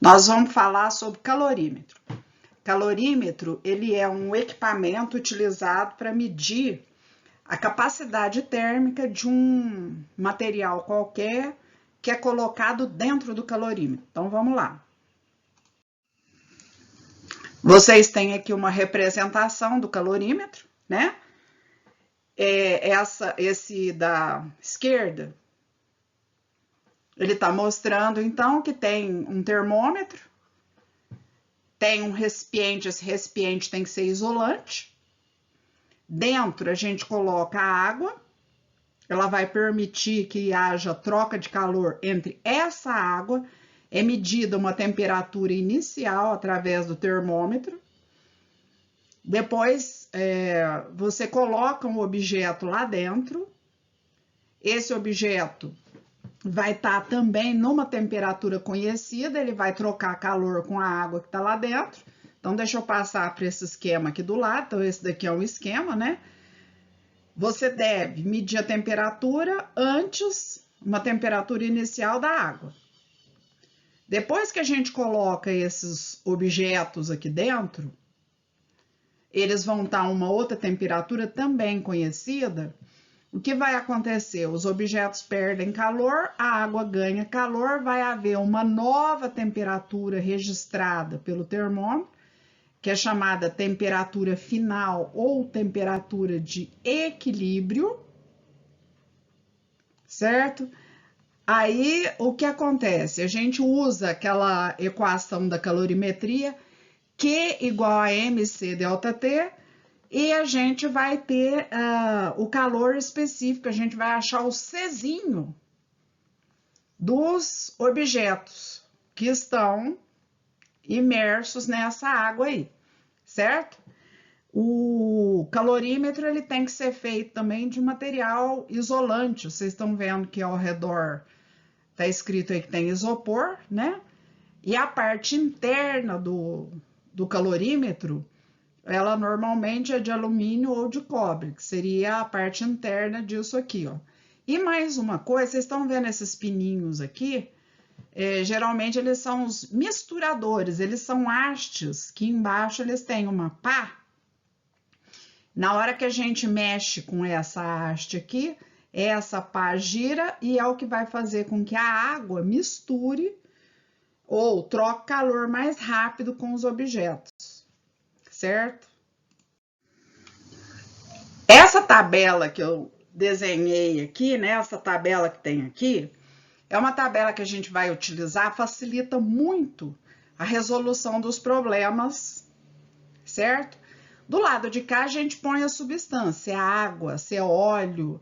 Nós vamos falar sobre calorímetro. Calorímetro, ele é um equipamento utilizado para medir a capacidade térmica de um material qualquer que é colocado dentro do calorímetro. Então, vamos lá. Vocês têm aqui uma representação do calorímetro, né? Esse da esquerda, ele está mostrando, então, que tem um termômetro, tem um recipiente, esse recipiente tem que ser isolante. Dentro, a gente coloca a água, ela vai permitir que haja troca de calor entre essa água, é medida uma temperatura inicial através do termômetro. Depois, você coloca um objeto lá dentro, esse objeto vai estar também numa temperatura conhecida, ele vai trocar calor com a água que está lá dentro. Então, deixa eu passar para esse esquema aqui do lado. Então, esse daqui é um esquema, né? Você deve medir a temperatura antes, uma temperatura inicial da água. Depois que a gente coloca esses objetos aqui dentro, eles vão estar a uma outra temperatura também conhecida. O que vai acontecer? Os objetos perdem calor, a água ganha calor, vai haver uma nova temperatura registrada pelo termômetro, que é chamada temperatura final ou temperatura de equilíbrio, certo? Aí, o que acontece? A gente usa aquela equação da calorimetria, Q igual a mc delta T, e a gente vai ter o calor específico, a gente vai achar o Czinho dos objetos que estão imersos nessa água aí, certo? O calorímetro, ele tem que ser feito também de material isolante. Vocês estão vendo que ao redor tá escrito aí que tem isopor, né? E a parte interna do calorímetro, ela normalmente é de alumínio ou de cobre, que seria a parte interna disso aqui, ó. E mais uma coisa, vocês estão vendo esses pininhos aqui? Geralmente eles são os misturadores, eles são hastes, que embaixo eles têm uma pá. Na hora que a gente mexe com essa haste aqui, essa pá gira e é o que vai fazer com que a água misture ou troque calor mais rápido com os objetos, certo? Essa tabela que eu desenhei aqui, né, essa tabela que tem aqui, é uma tabela que a gente vai utilizar, facilita muito a resolução dos problemas, certo? Do lado de cá, a gente põe a substância, se é água, se é óleo,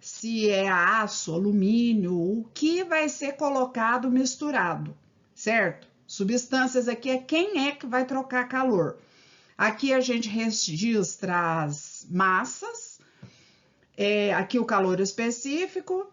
se é aço, alumínio, o que vai ser colocado misturado, certo? Substâncias aqui é quem é que vai trocar calor. Aqui a gente registra as massas, aqui o calor específico.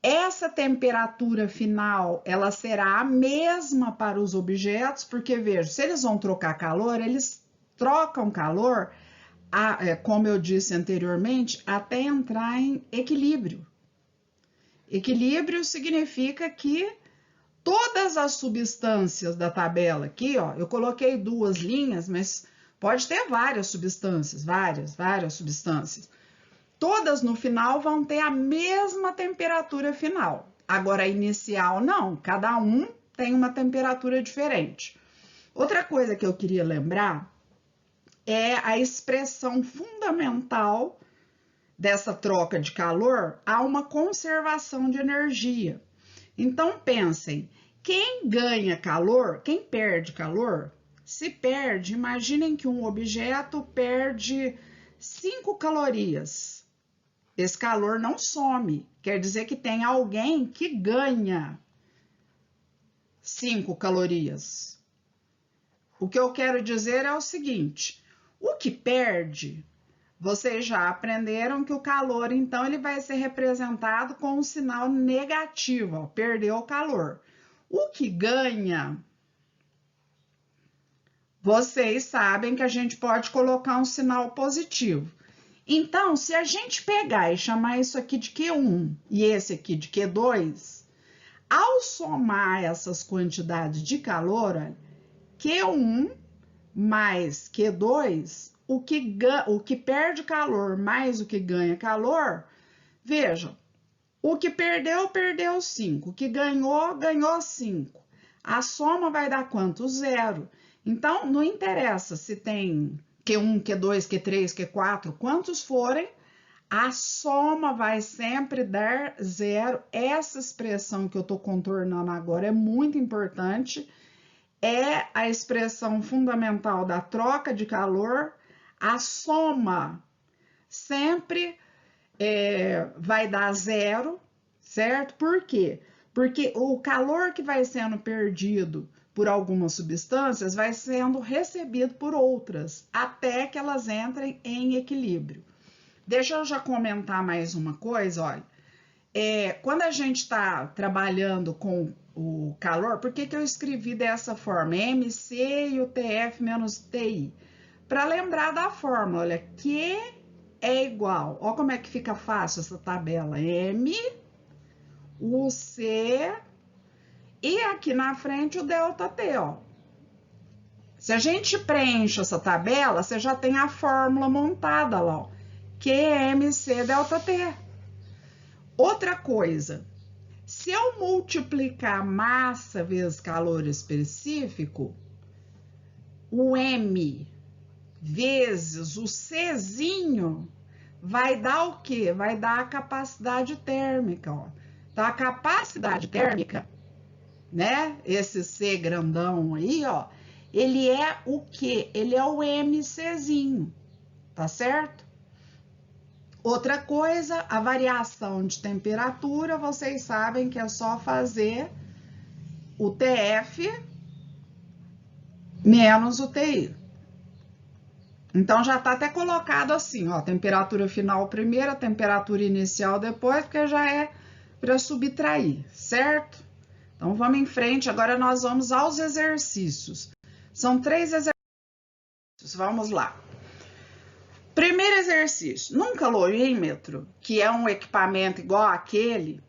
Essa temperatura final, ela será a mesma para os objetos, porque, veja, se eles vão trocar calor, eles trocam calor, como eu disse anteriormente, até entrar em equilíbrio. Equilíbrio significa que todas as substâncias da tabela aqui, ó, eu coloquei duas linhas, mas pode ter várias substâncias, várias substâncias. Todas no final vão ter a mesma temperatura final. Agora, a inicial não, cada um tem uma temperatura diferente. Outra coisa que eu queria lembrar é a expressão fundamental dessa troca de calor, há uma conservação de energia. Então, pensem, quem ganha calor, quem perde calor, se perde, imaginem que um objeto perde 5 calorias. Esse calor não some, quer dizer que tem alguém que ganha 5 calorias. O que eu quero dizer é o seguinte, o que perde, vocês já aprenderam que o calor, então, ele vai ser representado com um sinal negativo, ó, perdeu o calor. O que ganha, vocês sabem que a gente pode colocar um sinal positivo. Então, se a gente pegar e chamar isso aqui de Q1 e esse aqui de Q2, Ao somar essas quantidades de calor, olha, Q1 mais Q2, o que perde calor mais o que ganha calor, veja, o que perdeu, perdeu 5, o que ganhou, ganhou 5. A soma vai dar quanto? Zero. Então, não interessa se tem Q1, Q2, Q3, Q4, quantos forem, a soma vai sempre dar zero. Essa expressão que eu estou contornando agora é muito importante. É a expressão fundamental da troca de calor. A soma sempre vai dar zero, certo? Por quê? Porque o calor que vai sendo perdido por algumas substâncias vai sendo recebido por outras, até que elas entrem em equilíbrio. Deixa eu já comentar mais uma coisa, olha. Quando a gente está trabalhando com o calor, por que eu escrevi dessa forma? MC e o TF menos TI. Para lembrar da fórmula, olha, Q é igual. Olha como é que fica fácil essa tabela. M, o C e aqui na frente o ΔT, ó. Se a gente preenche essa tabela, você já tem a fórmula montada lá, ó. QMC ΔT. Outra coisa, se eu multiplicar massa vezes calor específico, o M vezes o Czinho vai dar o quê? Vai dar a capacidade térmica, ó. Então, a capacidade térmica, né? Esse C grandão aí, ó, ele é o quê? Ele é o MCzinho, tá certo? Outra coisa, a variação de temperatura, vocês sabem que é só fazer o TF menos o TI. Então, já está até colocado assim, ó, temperatura final primeiro, temperatura inicial depois, porque já é para subtrair, certo? Então, vamos em frente. Agora, nós vamos aos exercícios. São 3 exercícios. Vamos lá. Primeiro exercício. Num calorímetro, que é um equipamento igual àquele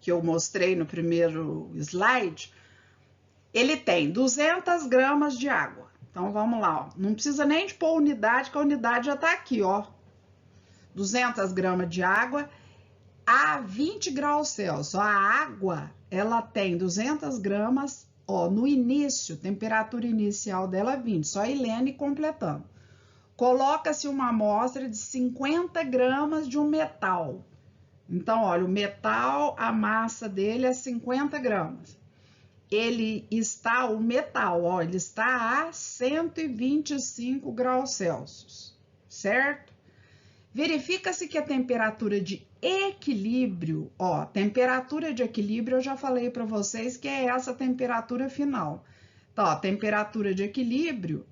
que eu mostrei no primeiro slide, ele tem 200 gramas de água. Então, vamos lá, ó. Não precisa nem de pôr unidade, que a unidade já tá aqui, ó. 200 gramas de água a 20 graus Celsius. A água, ela tem 200 gramas, ó, no início, temperatura inicial dela é 20. Só a Helene completando. Coloca-se uma amostra de 50 gramas de um metal. Então, olha, o metal, a massa dele é 50 gramas. O metal, ó, ele está a 125 graus Celsius, certo? Verifica-se que a temperatura de equilíbrio, ó, temperatura de equilíbrio eu já falei para vocês que é essa temperatura final. Então, ó, temperatura de equilíbrio,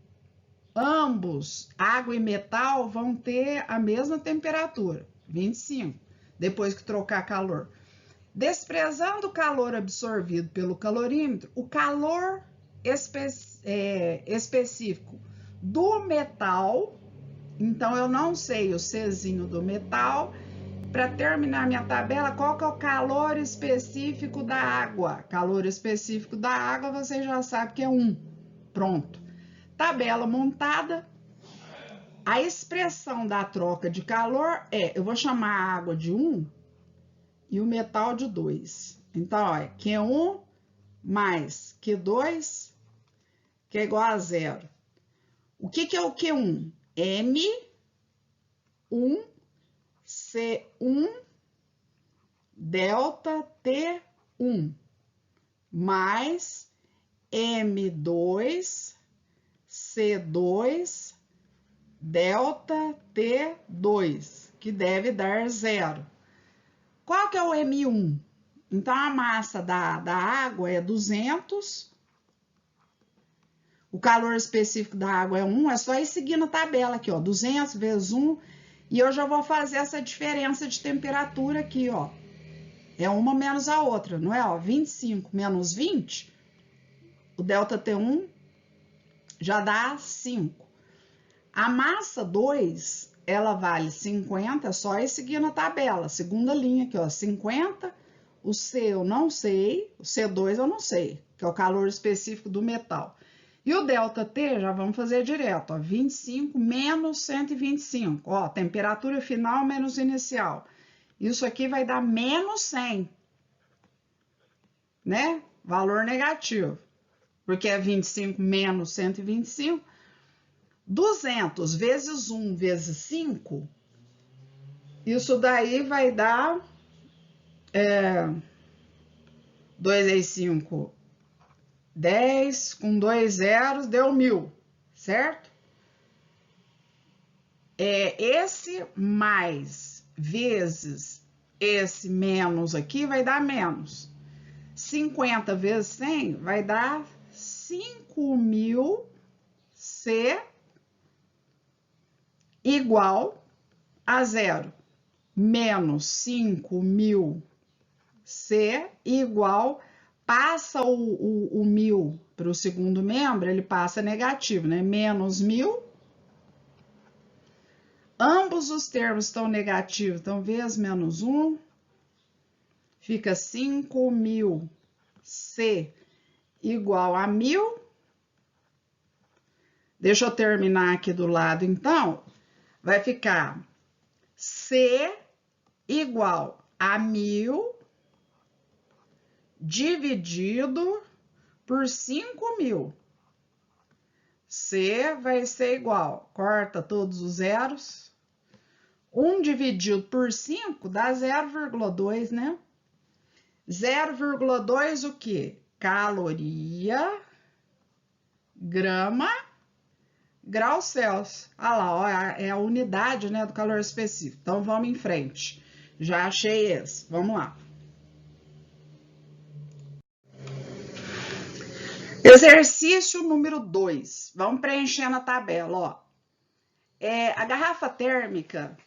ambos, água e metal, vão ter a mesma temperatura, 25, depois que trocar calor. Desprezando o calor absorvido pelo calorímetro, o calor específico do metal, então eu não sei o Czinho do metal. Para terminar minha tabela, qual que é o calor específico da água? Calor específico da água, você já sabe que é 1. Pronto. Tabela montada. A expressão da troca de calor eu vou chamar a água de 1 e o metal de 2. Então, ó, Q1 mais Q2, que é igual a 0. O que é o Q1? M1, C1, delta T1, mais M2, C2, delta T2, que deve dar 0. Qual que é o M1? Então, a massa da água é 200. O calor específico da água é 1. É só ir seguindo a tabela aqui, ó. 200 vezes 1. E eu já vou fazer essa diferença de temperatura aqui, ó. É uma menos a outra, não é? Ó, 25 menos 20, o delta T1 já dá 5. A massa 2, ela vale 50, é só ir seguindo a tabela. Segunda linha aqui, ó, 50. O C eu não sei, o C2 eu não sei, que é o calor específico do metal. E o ΔT já vamos fazer direto, ó, 25 menos 125, ó, temperatura final menos inicial. Isso aqui vai dar menos 100, né? Valor negativo, porque é 25 menos 125. 200 vezes 1 vezes 5, isso daí vai dar 2 vezes 5, 10, com 2 zeros, deu 1000, certo? Esse mais vezes esse menos aqui vai dar menos. 50 vezes 100 vai dar 5.000 C igual a zero. Menos 5.000 C igual, passa o 1000 para o segundo membro, ele passa negativo, né? Menos 1000. Ambos os termos estão negativos, então vezes menos 1, fica 5.000 C igual a 1000. Deixa eu terminar aqui do lado, então, vai ficar C igual a 1000 dividido por 5.000. C vai ser igual, corta todos os zeros. 1 dividido por 5 dá 0,2, né? 0,2 o quê? Caloria, grama, grau Celsius. Ah lá, ó, é a unidade, né, do calor específico. Então, vamos em frente. Já achei esse. Vamos lá. Exercício número 2. Vamos preenchendo a tabela, ó. A garrafa térmica,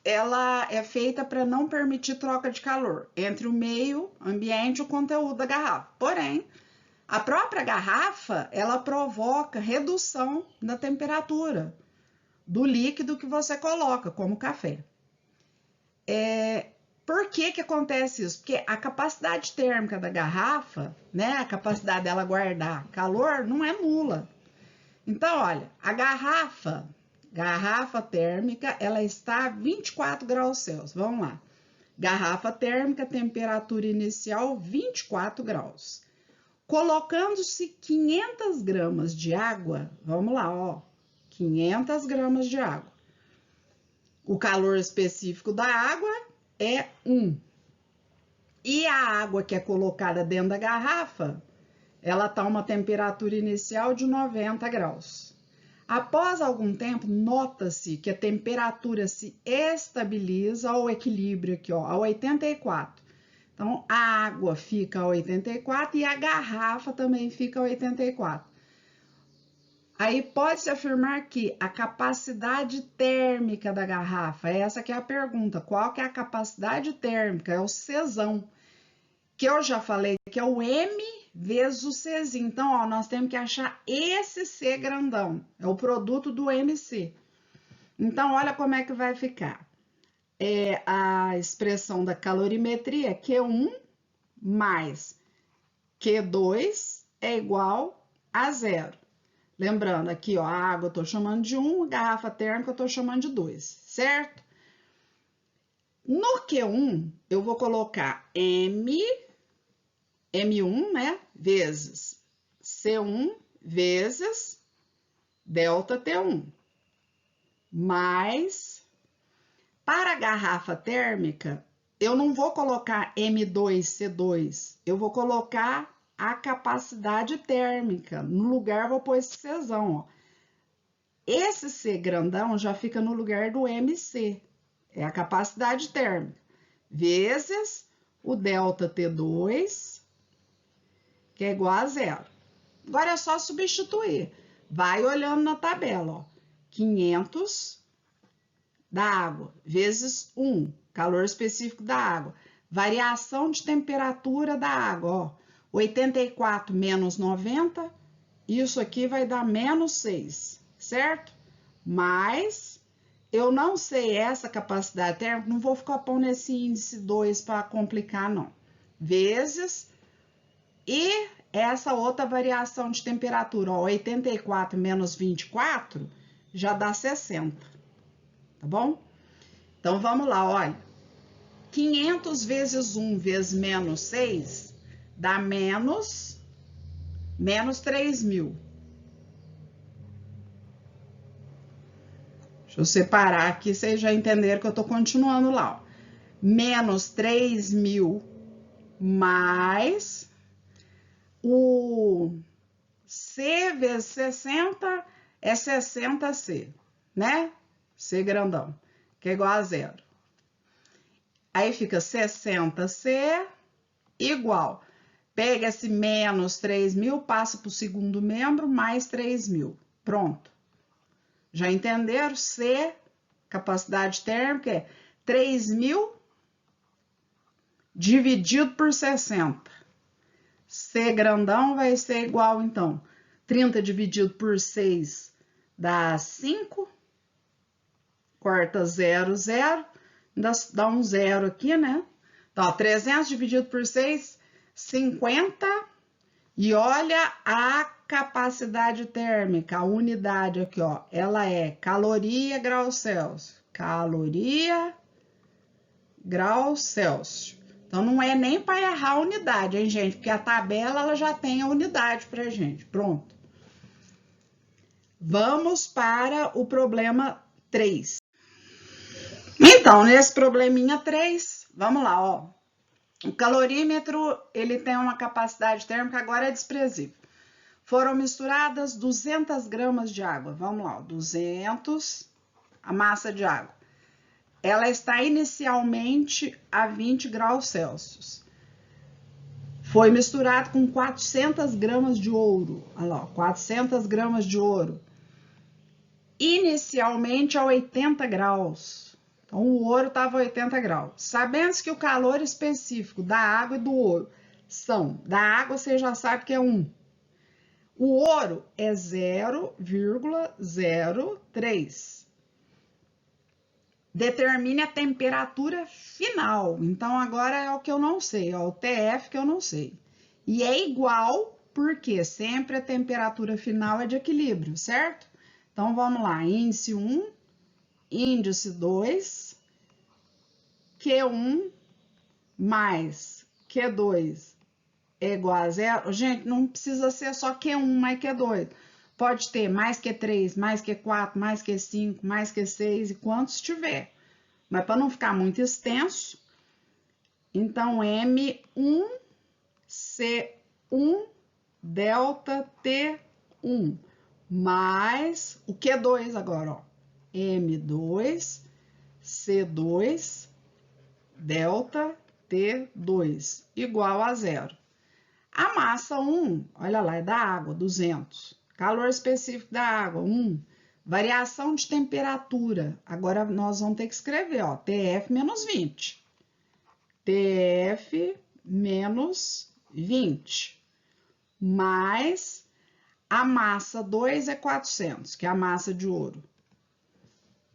ela é feita para não permitir troca de calor entre o meio ambiente e o conteúdo da garrafa. Porém, a própria garrafa, ela provoca redução da temperatura do líquido que você coloca, como café. Por que que acontece isso? Porque a capacidade térmica da garrafa, né, a capacidade dela guardar calor, não é nula. Então, olha, a garrafa térmica, ela está a 24 graus Celsius. Vamos lá. Garrafa térmica, temperatura inicial 24 graus. Colocando-se 500 gramas de água, vamos lá, ó, 500 gramas de água. O calor específico da água é 1. E a água que é colocada dentro da garrafa, ela está a uma temperatura inicial de 90 graus. Após algum tempo, nota-se que a temperatura se estabiliza ao equilíbrio aqui, ó, a 84. Então, a água fica a 84 e a garrafa também fica a 84. Aí pode-se afirmar que a capacidade térmica da garrafa, essa que é a pergunta, qual que é a capacidade térmica? É o Czão, que eu já falei que é o M vezes o Czinho. Então, ó, nós temos que achar esse C grandão, é o produto do MC. Então, olha como é que vai ficar. A expressão da calorimetria, Q1 mais Q2 é igual a zero. Lembrando, aqui, ó, a água eu estou chamando de 1, a garrafa térmica eu estou chamando de 2, certo? No Q1, eu vou colocar M1, né, vezes C1 vezes ΔT1, mais, para a garrafa térmica, eu não vou colocar M2C2, eu vou colocar a capacidade térmica. No lugar, vou pôr esse Czão, ó. Esse C grandão já fica no lugar do MC, é a capacidade térmica, vezes o ΔT2, que é igual a zero. Agora é só substituir. Vai olhando na tabela, ó. 500 da água, vezes 1, calor específico da água. Variação de temperatura da água, ó. 84 menos 90, isso aqui vai dar menos 6, certo? Mas eu não sei essa capacidade térmica, não vou ficar pondo esse índice 2 para complicar, não. vezes, e essa outra variação de temperatura, ó, 84 menos 24, já dá 60, tá bom? Então, vamos lá, olha. 500 vezes 1 vezes menos 6 dá menos 3.000. Deixa eu separar aqui, vocês já entenderam que eu tô continuando lá, ó. Menos 3.000 mais o C vezes 60 é 60C, né? C grandão, que é igual a 0. Aí fica 60C igual. Pega esse menos 3.000, passa para o segundo membro, mais 3.000. Pronto. Já entenderam? C, capacidade térmica, é 3.000 dividido por 60. C grandão vai ser igual, então, 30 dividido por 6 dá 5. Corta 0, 0. Dá um 0 aqui, né? Então, ó, 300 dividido por 6, 50. E olha a capacidade térmica, a unidade aqui, ó. Ela é caloria grau Celsius. Caloria grau Celsius. Então, não é nem para errar a unidade, hein, gente? Porque a tabela, ela já tem a unidade pra gente. Pronto. Vamos para o problema 3. Então, nesse probleminha 3, vamos lá, ó. O calorímetro, ele tem uma capacidade térmica, agora é desprezível. Foram misturadas 200 gramas de água. Vamos lá, ó, 200, a massa de água. Ela está inicialmente a 20 graus Celsius. Foi misturado com 400 gramas de ouro. Olha lá, 400 gramas de ouro. Inicialmente a 80 graus. Então, o ouro estava a 80 graus. Sabendo que o calor específico da água e do ouro são, da água você já sabe que é 1. O ouro é 0,03. Determine a temperatura final. Então, agora é o que eu não sei, ó, o TF que eu não sei. E é igual, porque sempre a temperatura final é de equilíbrio, certo? Então, vamos lá, índice 1, índice 2, Q1 mais Q2 é igual a 0. Gente, não precisa ser só Q1 mais Q2. Pode ter mais Q3, mais Q4, mais Q5, mais Q6 e quantos tiver. Mas para não ficar muito extenso, então M1, C1, delta T1, mais o Q2 agora, ó. M2, C2, delta T2, igual a 0. A massa 1, olha lá, é da água, 200. Calor específico da água, 1. Variação de temperatura, agora nós vamos ter que escrever, ó, TF menos 20. TF menos 20. Mais a massa 2 é 400, que é a massa de ouro.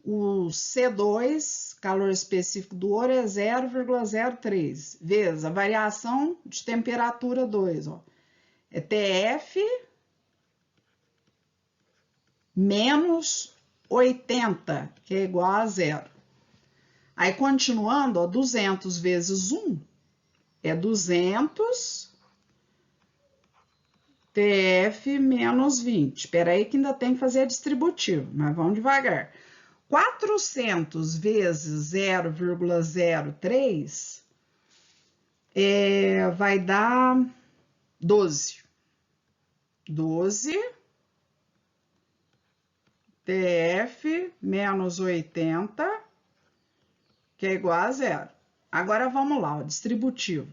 O C2, calor específico do ouro, é 0,03, vezes a variação de temperatura 2, ó, é TF menos 80, que é igual a 0. Aí, continuando, ó, 200 vezes 1 é 200 TF menos 20. Espera aí que ainda tem que fazer a distributiva, mas vamos devagar. 400 vezes 0,03 vai dar 12. 12 TF menos 80, que é igual a 0. Agora vamos lá, o distributivo.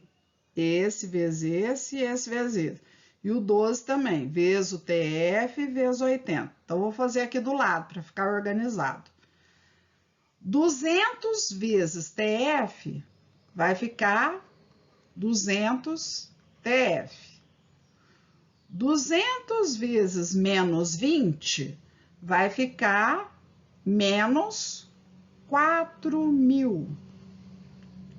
Esse vezes esse e esse vezes esse. E o 12 também, vezes o TF vezes 80. Então, vou fazer aqui do lado para ficar organizado. 200 vezes TF vai ficar 200 TF. 200 vezes menos 20 vai ficar menos 4.000.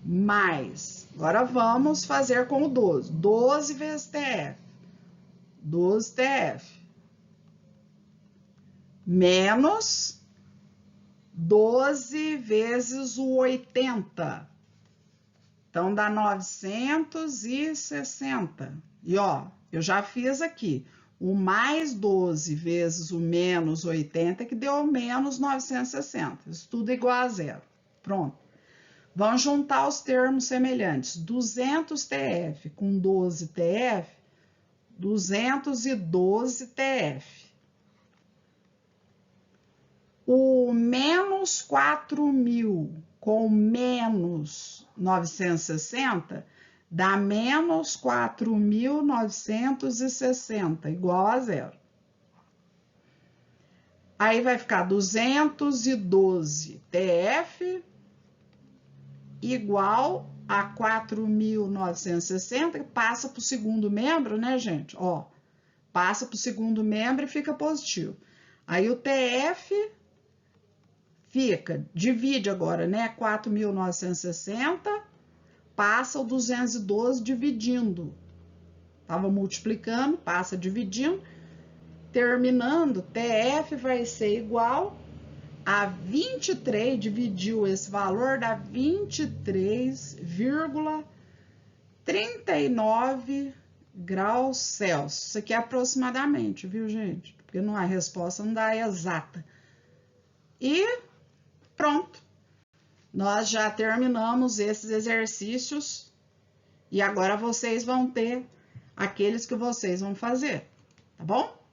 mais. Agora vamos fazer com o 12. 12 vezes TF. 12 TF. Menos 12 vezes o 80. Então, dá 960. E, ó, eu já fiz aqui. O mais 12 vezes o menos 80, que deu menos 960. Isso tudo igual a zero. Pronto. Vamos juntar os termos semelhantes. 200 TF com 12 TF, 212 TF. O menos 4.000 com menos 960 dá menos 4.960, igual a zero. Aí vai ficar 212 TF igual a 4.960, passa para o segundo membro, né, gente? Ó, passa para o segundo membro e fica positivo. Aí o TF fica, divide agora, né? 4.960, passa o 212 dividindo. Tava multiplicando, passa dividindo. Terminando, TF vai ser igual a 23, dividiu esse valor, dá 23,39 graus Celsius. Isso aqui é aproximadamente, viu, gente? Porque não, a resposta não dá exata. E pronto. Nós já terminamos esses exercícios e agora vocês vão ter aqueles que vocês vão fazer, tá bom?